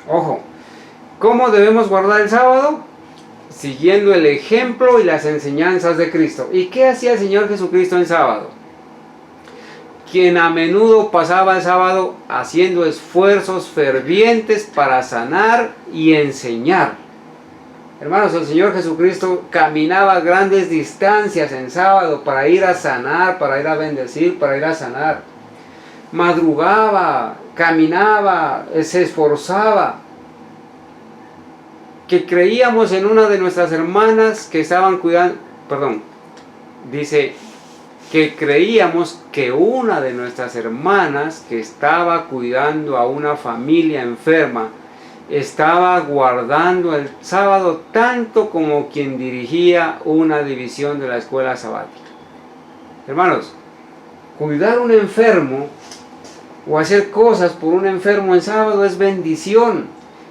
Ojo, ¿cómo debemos guardar el sábado? Siguiendo el ejemplo y las enseñanzas de Cristo. ¿Y qué hacía el Señor Jesucristo en sábado? Quien a menudo pasaba el sábado haciendo esfuerzos fervientes para sanar y enseñar. Hermanos, el Señor Jesucristo caminaba grandes distancias en sábado para ir a sanar, para ir a bendecir, para ir a sanar. Madrugaba, caminaba, se esforzaba. Que creíamos en una de nuestras hermanas que estaban cuidando, dice que creíamos que una de nuestras hermanas que estaba cuidando a una familia enferma estaba guardando el sábado tanto como quien dirigía una división de la escuela sabática. Hermanos, cuidar a un enfermo o hacer cosas por un enfermo en sábado es bendición,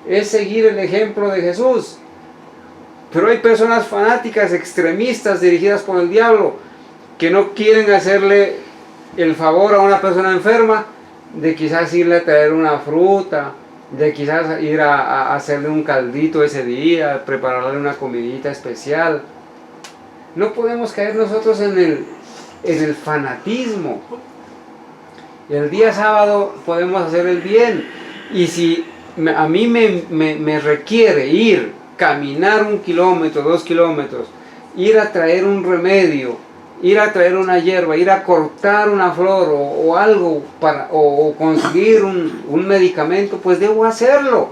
es seguir el ejemplo de Jesús. Pero hay personas fanáticas, extremistas, dirigidas por el diablo, que no quieren hacerle el favor a una persona enferma de quizás irle a traer una fruta, de quizás ir a hacerle un caldito ese día, prepararle una comidita especial. No podemos caer nosotros en el fanatismo. El día sábado podemos hacer el bien, y si a mí me requiere ir, caminar 1 kilómetro, 2 kilómetros, ir a traer un remedio, ir a traer una hierba, ir a cortar una flor o algo o conseguir un medicamento, pues debo hacerlo,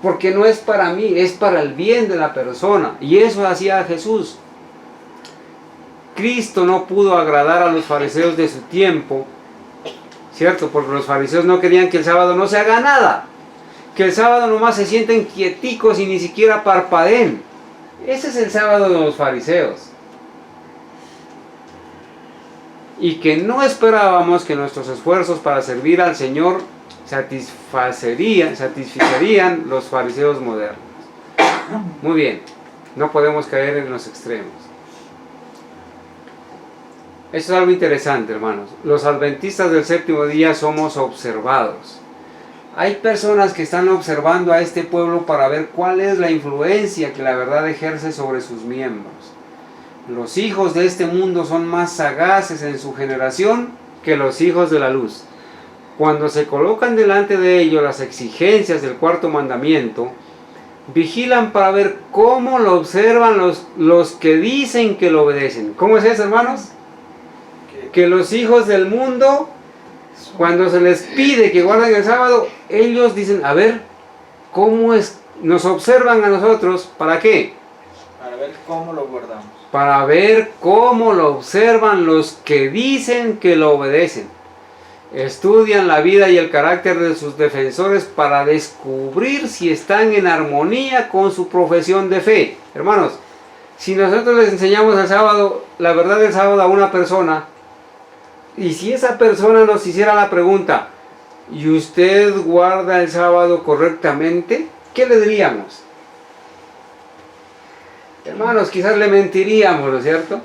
porque no es para mí, es para el bien de la persona. Y eso hacía Jesús. Cristo no pudo agradar a los fariseos de su tiempo, ¿cierto? Porque los fariseos no querían que el sábado no se haga nada, que el sábado nomás se sienten quieticos y ni siquiera parpadeen. Ese es el sábado de los fariseos. Y que no esperábamos que nuestros esfuerzos para servir al Señor satisfacerían los fariseos modernos. Muy bien, no podemos caer en los extremos. Eso es algo interesante, hermanos. Los adventistas del séptimo día somos observados. Hay personas que están observando a este pueblo para ver cuál es la influencia que la verdad ejerce sobre sus miembros. Los hijos de este mundo son más sagaces en su generación que los hijos de la luz. Cuando se colocan delante de ellos las exigencias del cuarto mandamiento, vigilan para ver cómo lo observan los que dicen que lo obedecen. ¿Cómo es eso, hermanos? Que los hijos del mundo, cuando se les pide que guarden el sábado, ellos dicen, a ver, ¿cómo es? Nos observan a nosotros, ¿para qué? Para ver cómo lo guardamos. Para ver cómo lo observan los que dicen que lo obedecen. Estudian la vida y el carácter de sus defensores para descubrir si están en armonía con su profesión de fe. Hermanos, si nosotros les enseñamos el sábado, la verdad del sábado a una persona, y si esa persona nos hiciera la pregunta, ¿y usted guarda el sábado correctamente? ¿Qué le diríamos? Hermanos, quizás le mentiríamos, ¿no es cierto?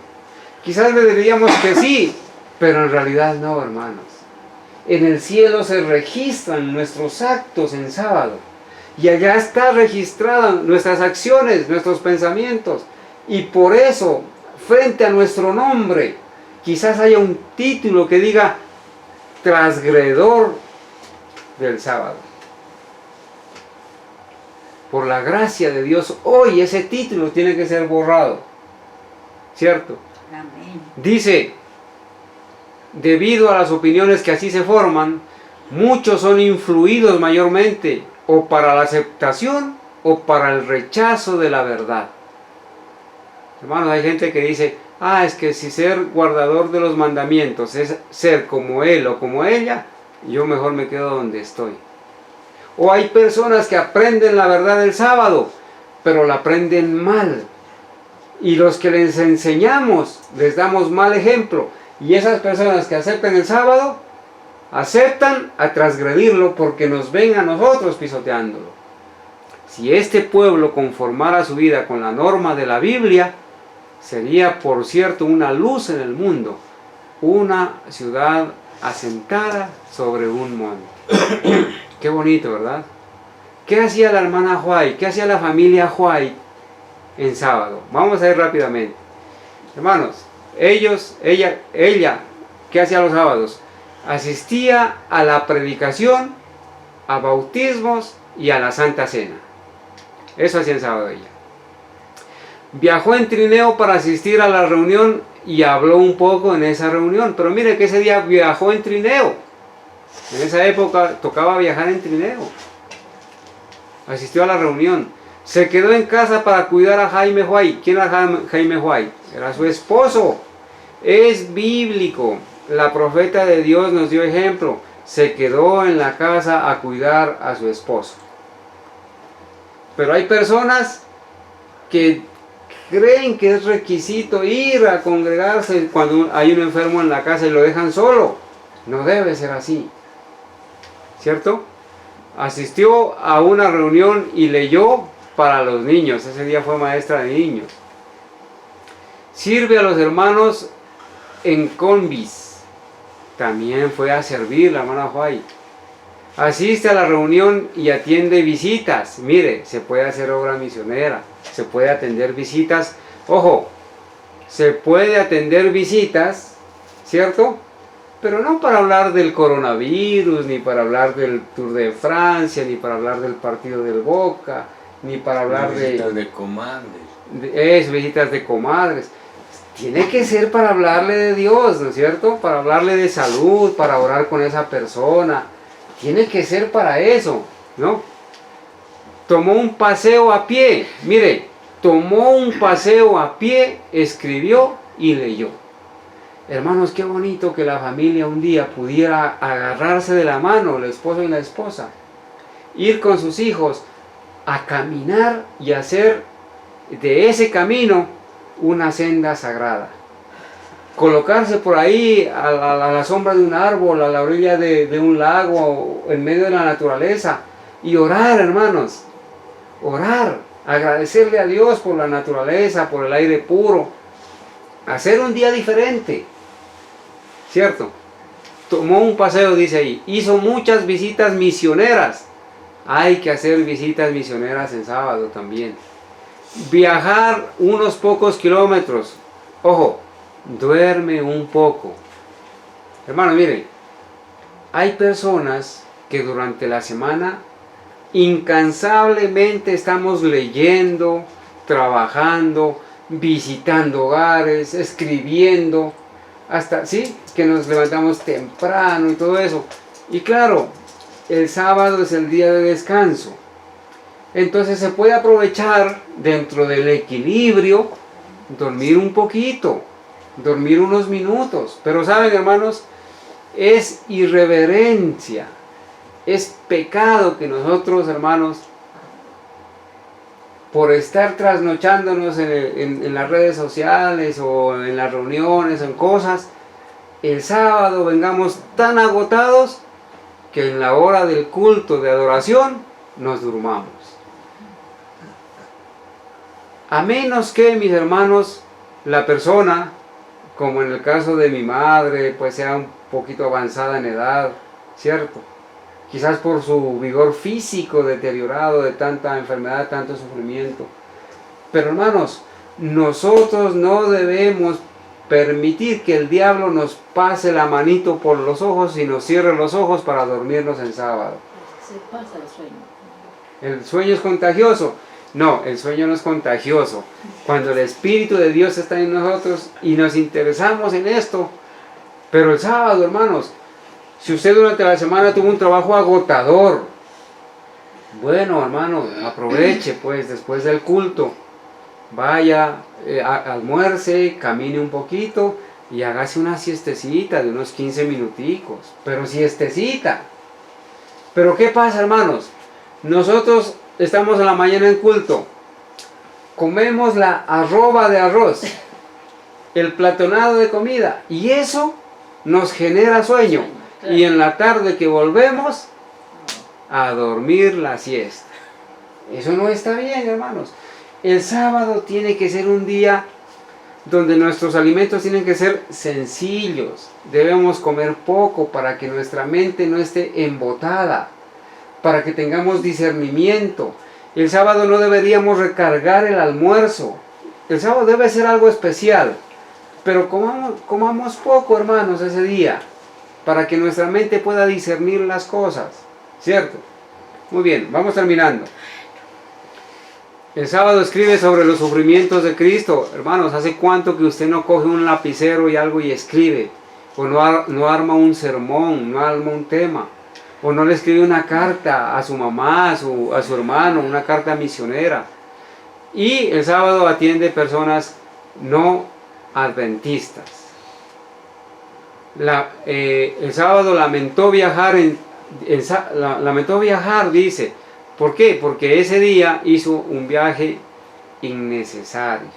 Quizás le diríamos que sí, pero en realidad no, hermanos. En el cielo se registran nuestros actos en sábado, y allá está registradas nuestras acciones, nuestros pensamientos, y por eso, frente a nuestro nombre, quizás haya un título que diga transgredor del sábado. Por la gracia de Dios, hoy ese título tiene que ser borrado, ¿cierto? Amén. Dice, debido a las opiniones que así se forman, muchos son influidos mayormente o para la aceptación o para el rechazo de la verdad. Hermanos, hay gente que dice, es que si ser guardador de los mandamientos es ser como él o como ella, yo mejor me quedo donde estoy. O hay personas que aprenden la verdad del sábado, pero la aprenden mal. Y los que les enseñamos, les damos mal ejemplo. Y esas personas que aceptan el sábado, aceptan a transgredirlo porque nos ven a nosotros pisoteándolo. Si este pueblo conformara su vida con la norma de la Biblia, sería, por cierto, una luz en el mundo, una ciudad asentada sobre un monte. Qué bonito, ¿verdad? ¿Qué hacía la hermana White? ¿Qué hacía la familia White en sábado? Vamos a ir rápidamente. Hermanos, ella, ¿qué hacía los sábados? Asistía a la predicación, a bautismos y a la Santa Cena. Eso hacía en sábado ella. Viajó en trineo para asistir a la reunión y habló un poco en esa reunión. Pero mire que ese día viajó en trineo. En esa época tocaba viajar en trineo. Asistió a la reunión. Se quedó en casa para cuidar a Jaime White. ¿Quién era Jaime White? Era su esposo. Es bíblico. La profeta de Dios nos dio ejemplo. Se quedó en la casa a cuidar a su esposo. Pero hay personas que creen que es requisito ir a congregarse cuando hay un enfermo en la casa y lo dejan solo. No debe ser así. ¿Cierto? Asistió a una reunión y leyó para los niños. Ese día fue maestra de niños. Sirve a los hermanos en Convis. También fue a servir la hermana White. Asiste a la reunión y atiende visitas. Mire, se puede hacer obra misionera. Se puede atender visitas. Ojo, se puede atender visitas, ¿cierto? Pero no para hablar del coronavirus, ni para hablar del Tour de Francia, ni para hablar del partido del Boca, ni para hablar visitas de comadres. Visitas de comadres. Tiene que ser para hablarle de Dios, ¿no es cierto? Para hablarle de salud, para orar con esa persona. Tiene que ser para eso, ¿no? Tomó un paseo a pie. Mire, tomó un paseo a pie, escribió y leyó. Hermanos, qué bonito que la familia un día pudiera agarrarse de la mano, el esposo y la esposa, ir con sus hijos a caminar y hacer de ese camino una senda sagrada. Colocarse por ahí a la sombra de un árbol, a la orilla de un lago, en medio de la naturaleza, y orar, hermanos, orar, agradecerle a Dios por la naturaleza, por el aire puro, hacer un día diferente. ¿Cierto? Tomó un paseo, dice ahí. Hizo muchas visitas misioneras. Hay que hacer visitas misioneras en sábado también. Viajar unos pocos kilómetros. Ojo, duerme un poco. Hermano, mire, hay personas que durante la semana incansablemente estamos leyendo, trabajando, visitando hogares, escribiendo. Hasta, sí, que nos levantamos temprano y todo eso. Y claro, el sábado es el día de descanso. Entonces se puede aprovechar dentro del equilibrio, dormir un poquito, dormir unos minutos. Pero saben, hermanos, es irreverencia, es pecado que nosotros, hermanos, por estar trasnochándonos en las redes sociales o en las reuniones o en cosas, el sábado vengamos tan agotados que en la hora del culto de adoración nos durmamos. A menos que, mis hermanos, la persona, como en el caso de mi madre, pues sea un poquito avanzada en edad, ¿cierto? Quizás por su vigor físico deteriorado de tanta enfermedad, tanto sufrimiento. Pero hermanos, nosotros no debemos permitir que el diablo nos pase la manito por los ojos y nos cierre los ojos para dormirnos en sábado. Se pasa el sueño. ¿El sueño es contagioso? No, el sueño no es contagioso. Cuando el Espíritu de Dios está en nosotros y nos interesamos en esto. Pero el sábado, hermanos, si usted durante la semana tuvo un trabajo agotador, bueno, hermano, aproveche pues después del culto, vaya, almuerce, camine un poquito y hágase una siestecita de unos 15 minuticos, pero siestecita. Pero ¿qué pasa, hermanos? Nosotros estamos en la mañana en culto, comemos la arroba de arroz, el platonado de comida, y eso nos genera sueño. Y en la tarde que volvemos a dormir la siesta. Eso no está bien, hermanos. El sábado tiene que ser un día donde nuestros alimentos tienen que ser sencillos. Debemos comer poco para que nuestra mente no esté embotada. para que tengamos discernimiento. El sábado no deberíamos recargar el almuerzo. El sábado debe ser algo especial. Pero comamos poco, hermanos, ese día, para que nuestra mente pueda discernir las cosas. ¿Cierto? Muy bien, vamos terminando. El sábado escribe sobre los sufrimientos de Cristo. Hermanos, ¿hace cuánto que usted no coge un lapicero y algo y escribe? O no arma un sermón, no arma un tema. O no le escribe una carta a su mamá, a su hermano, una carta misionera. Y el sábado atiende personas no adventistas. El sábado lamentó viajar, dice. ¿Por qué? Porque ese día hizo un viaje innecesario.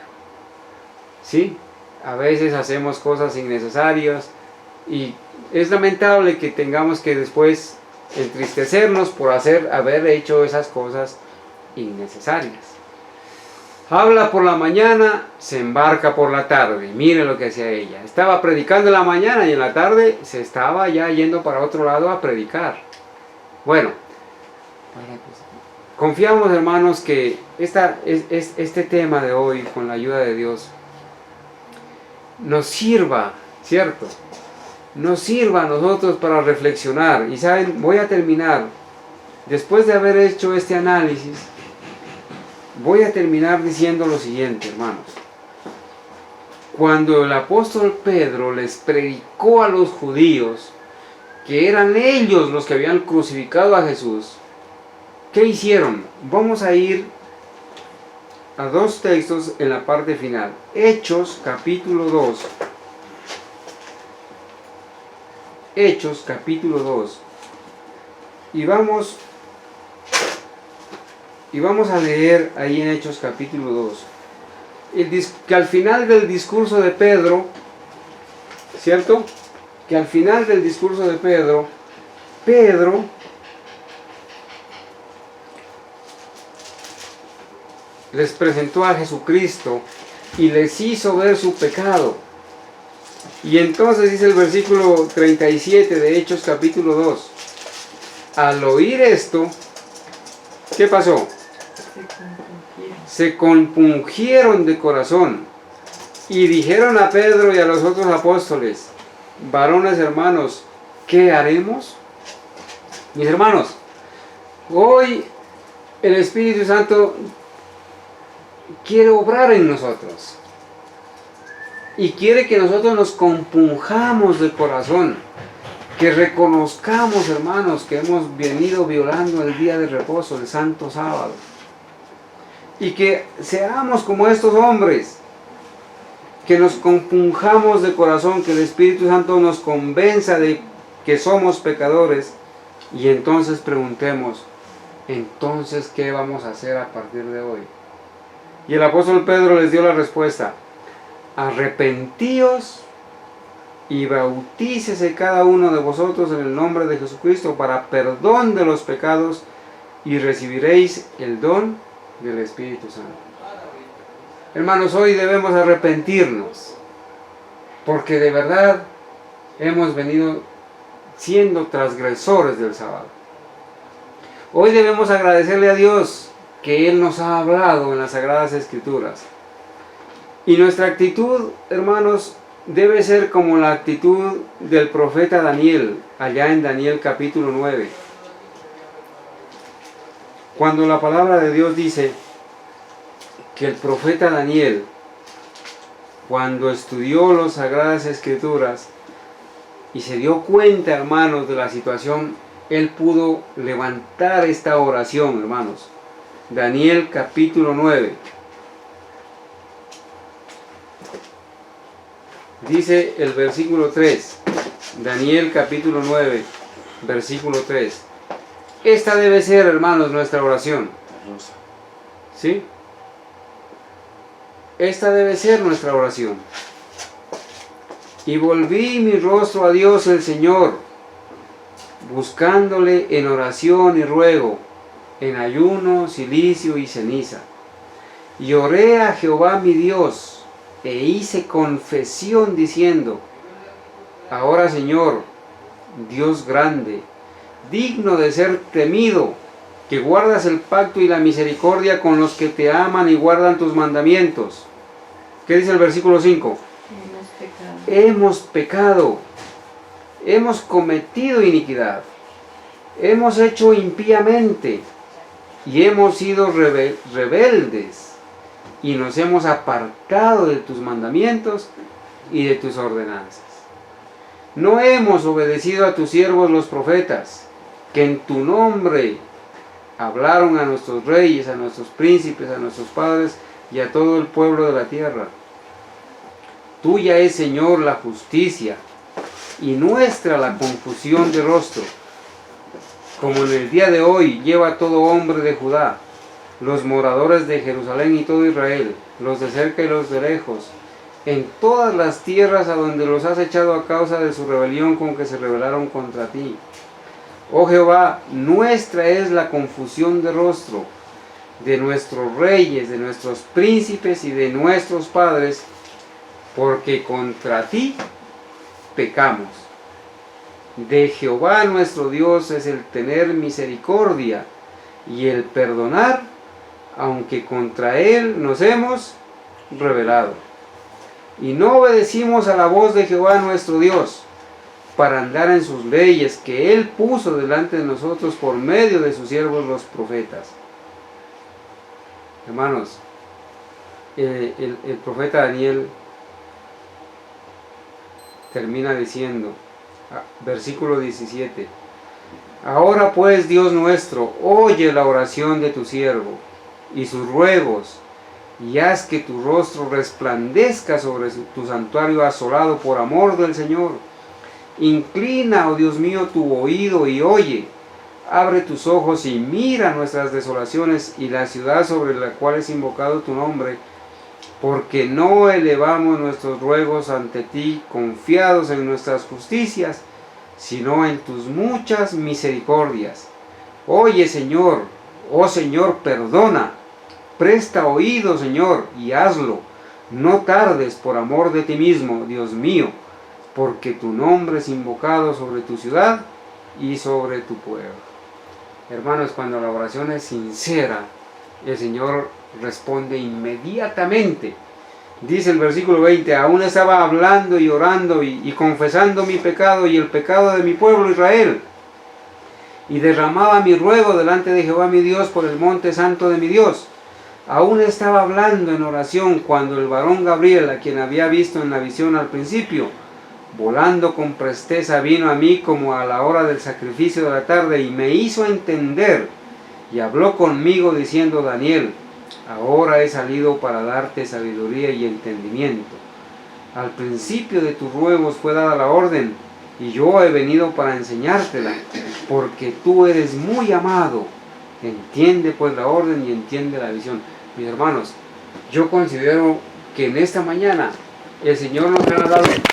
¿Sí? A veces hacemos cosas innecesarias y es lamentable que tengamos que después entristecernos por haber hecho esas cosas innecesarias. Habla por la mañana, se embarca por la tarde. Mire lo que hacía ella. Estaba predicando en la mañana y en la tarde se estaba ya yendo para otro lado a predicar. Bueno, confiamos, hermanos, que este tema de hoy, con la ayuda de Dios, nos sirva, ¿cierto? Nos sirva a nosotros para reflexionar. Y saben, voy a terminar, después de haber hecho este análisis, voy a terminar diciendo lo siguiente, hermanos. Cuando el apóstol Pedro les predicó a los judíos que eran ellos los que habían crucificado a Jesús, ¿qué hicieron? Vamos a ir a dos textos en la parte final. Hechos capítulo 2. Hechos capítulo 2. Y vamos a leer ahí en Hechos capítulo 2. Que al final del discurso de Pedro, ¿cierto? Que al final del discurso de Pedro les presentó a Jesucristo y les hizo ver su pecado. Y entonces dice el versículo 37 de Hechos capítulo 2. Al oír esto, ¿qué pasó? Se compungieron de corazón y dijeron a Pedro y a los otros apóstoles: varones hermanos, ¿qué haremos? Mis hermanos, hoy el Espíritu Santo quiere obrar en nosotros y quiere que nosotros nos compunjamos de corazón, que reconozcamos, hermanos, que hemos venido violando el día de reposo, el santo sábado, y que seamos como estos hombres, que nos compunjamos de corazón, que el Espíritu Santo nos convenza de que somos pecadores, y entonces preguntemos: entonces, ¿qué vamos a hacer a partir de hoy? Y el apóstol Pedro les dio la respuesta: arrepentíos y bautícese cada uno de vosotros en el nombre de Jesucristo para perdón de los pecados y recibiréis el don del Espíritu Santo. Hermanos, hoy debemos arrepentirnos, porque de verdad hemos venido siendo transgresores del sábado. Hoy debemos agradecerle a Dios que Él nos ha hablado en las Sagradas Escrituras. Y nuestra actitud, hermanos, debe ser como la actitud del profeta Daniel, allá en Daniel capítulo 9. Cuando la palabra de Dios dice que el profeta Daniel, cuando estudió las Sagradas Escrituras y se dio cuenta, hermanos, de la situación, él pudo levantar esta oración, hermanos. Daniel capítulo 9. Dice el versículo 3. Daniel capítulo 9, versículo 3. Esta debe ser, hermanos, nuestra oración. ¿Sí? Esta debe ser nuestra oración. Y volví mi rostro a Dios el Señor, buscándole en oración y ruego, en ayuno, cilicio y ceniza. Y oré a Jehová mi Dios, e hice confesión diciendo: ahora, Señor, Dios grande, digno de ser temido, que guardas el pacto y la misericordia con los que te aman y guardan tus mandamientos. ¿Qué dice el versículo 5? Hemos pecado, hemos cometido iniquidad, hemos hecho impíamente y hemos sido rebeldes y nos hemos apartado de tus mandamientos y de tus ordenanzas. No hemos obedecido a tus siervos los profetas, que en tu nombre hablaron a nuestros reyes, a nuestros príncipes, a nuestros padres y a todo el pueblo de la tierra. Tuya es, Señor, la justicia y nuestra la confusión de rostro. Como en el día de hoy lleva todo hombre de Judá, los moradores de Jerusalén y todo Israel, los de cerca y los de lejos, en todas las tierras a donde los has echado a causa de su rebelión con que se rebelaron contra ti. Oh Jehová, nuestra es la confusión de rostro, de nuestros reyes, de nuestros príncipes y de nuestros padres, porque contra ti pecamos. De Jehová nuestro Dios es el tener misericordia y el perdonar, aunque contra él nos hemos rebelado. Y no obedecimos a la voz de Jehová nuestro Dios, para andar en sus leyes que él puso delante de nosotros por medio de sus siervos los profetas. Hermanos, el profeta Daniel termina diciendo, versículo 17, ahora pues, Dios nuestro, oye la oración de tu siervo y sus ruegos, y haz que tu rostro resplandezca sobre tu santuario asolado por amor del Señor. Inclina, oh Dios mío, tu oído y oye. Abre tus ojos y mira nuestras desolaciones y la ciudad sobre la cual es invocado tu nombre, porque no elevamos nuestros ruegos ante ti confiados en nuestras justicias, sino en tus muchas misericordias. Oye, Señor, oh Señor, perdona. Presta oído, Señor, y hazlo. No tardes por amor de ti mismo, Dios mío, porque tu nombre es invocado sobre tu ciudad y sobre tu pueblo. Hermanos, cuando la oración es sincera, el Señor responde inmediatamente. Dice el versículo 20, aún estaba hablando y orando y confesando mi pecado y el pecado de mi pueblo Israel, y derramaba mi ruego delante de Jehová mi Dios por el monte santo de mi Dios. Aún estaba hablando en oración cuando el varón Gabriel, a quien había visto en la visión al principio, volando con presteza vino a mí como a la hora del sacrificio de la tarde y me hizo entender y habló conmigo diciendo, Daniel, ahora he salido para darte sabiduría y entendimiento. Al principio de tus ruegos fue dada la orden y yo he venido para enseñártela, porque tú eres muy amado. Entiende pues la orden y entiende la visión. Mis hermanos, yo considero que en esta mañana el Señor nos ha dado